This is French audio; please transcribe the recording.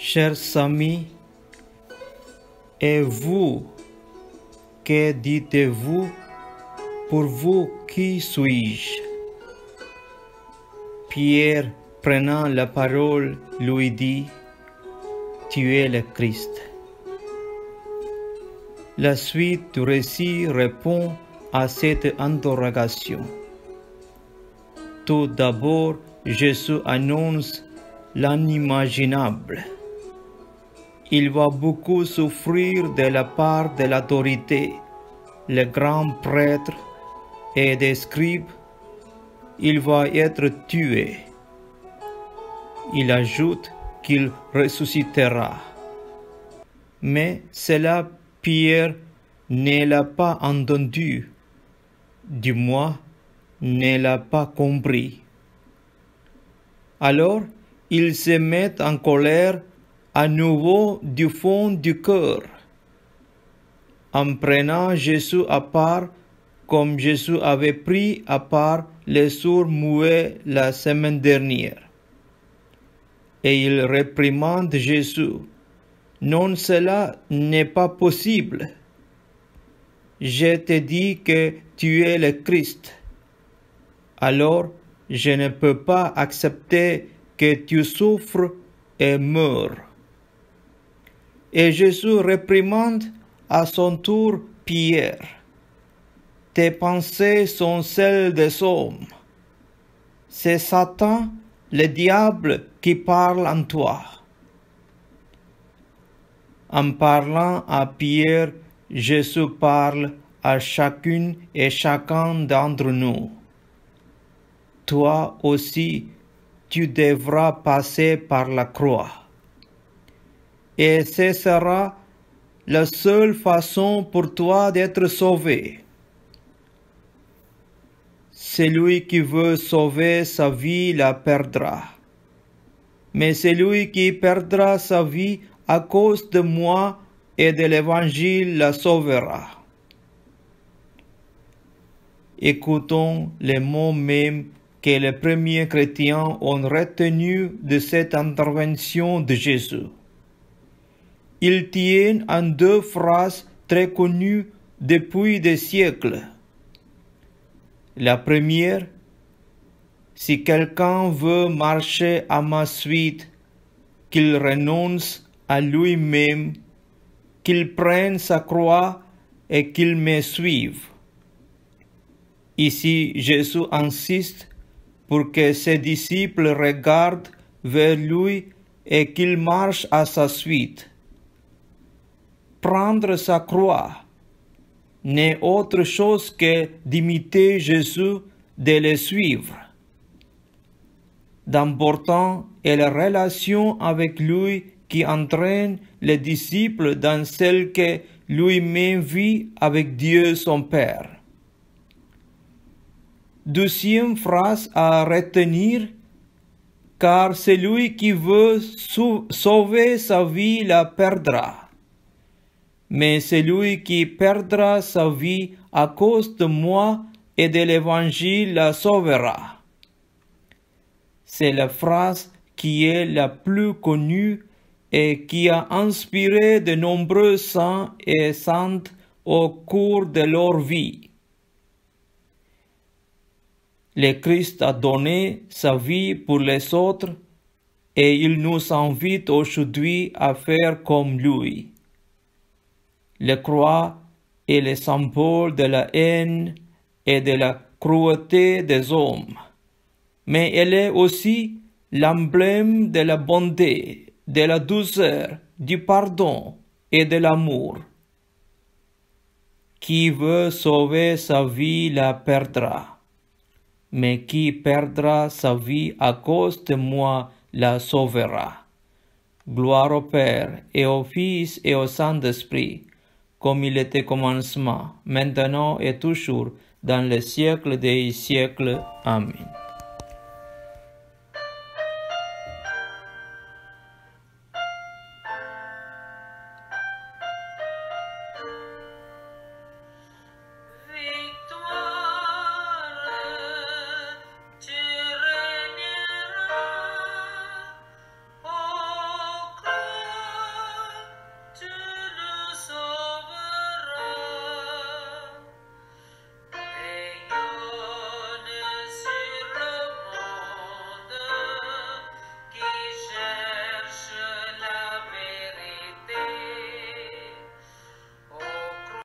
Chers amis, et vous, que dites-vous? Pour vous, qui suis-je? Pierre, prenant la parole, lui dit, tu es le Christ. La suite du récit répond à cette interrogation. Tout d'abord, Jésus annonce l'inimaginable. Il va beaucoup souffrir de la part de l'autorité, les grands prêtres et des scribes. Il va être tué. Il ajoute qu'il ressuscitera. Mais cela, Pierre ne l'a pas entendu, du moins ne l'a pas compris. Alors, il se met en colère à nouveau du fond du cœur. En prenant Jésus à part, comme Jésus avait pris à part les sourds muets la semaine dernière. Et il réprimande Jésus. Non, cela n'est pas possible. Je te dis que tu es le Christ. Alors, je ne peux pas accepter que tu souffres et meurs. Et Jésus réprimande à son tour Pierre. Tes pensées sont celles des hommes. C'est Satan, le diable, qui parle en toi. En parlant à Pierre, Jésus parle à chacune et chacun d'entre nous. Toi aussi, tu devras passer par la croix. Et ce sera la seule façon pour toi d'être sauvé. Celui qui veut sauver sa vie la perdra. Mais celui qui perdra sa vie à cause de moi et de l'Évangile la sauvera. Écoutons les mots mêmes que les premiers chrétiens ont retenus de cette intervention de Jésus. Ils tiennent en deux phrases très connues depuis des siècles. La première, si quelqu'un veut marcher à ma suite, qu'il renonce à lui-même, qu'il prenne sa croix et qu'il me suive. Ici, Jésus insiste pour que ses disciples regardent vers lui et qu'ils marchent à sa suite. Prendre sa croix n'est autre chose que d'imiter Jésus, de le suivre. D'important est la relation avec lui qui entraîne les disciples dans celle que lui-même vit avec Dieu son Père. Deuxième phrase à retenir, car celui qui veut sauver sa vie la perdra. Mais celui qui perdra sa vie à cause de moi et de l'Évangile la sauvera. C'est la phrase qui est la plus connue et qui a inspiré de nombreux saints et saintes au cours de leur vie. Le Christ a donné sa vie pour les autres et il nous invite aujourd'hui à faire comme lui. La croix est le symbole de la haine et de la cruauté des hommes, mais elle est aussi l'emblème de la bonté, de la douceur, du pardon et de l'amour. Qui veut sauver sa vie la perdra, mais qui perdra sa vie à cause de moi la sauvera. Gloire au Père et au Fils et au Saint-Esprit, comme il était au commencement, maintenant et toujours, dans les siècles des siècles. Amen.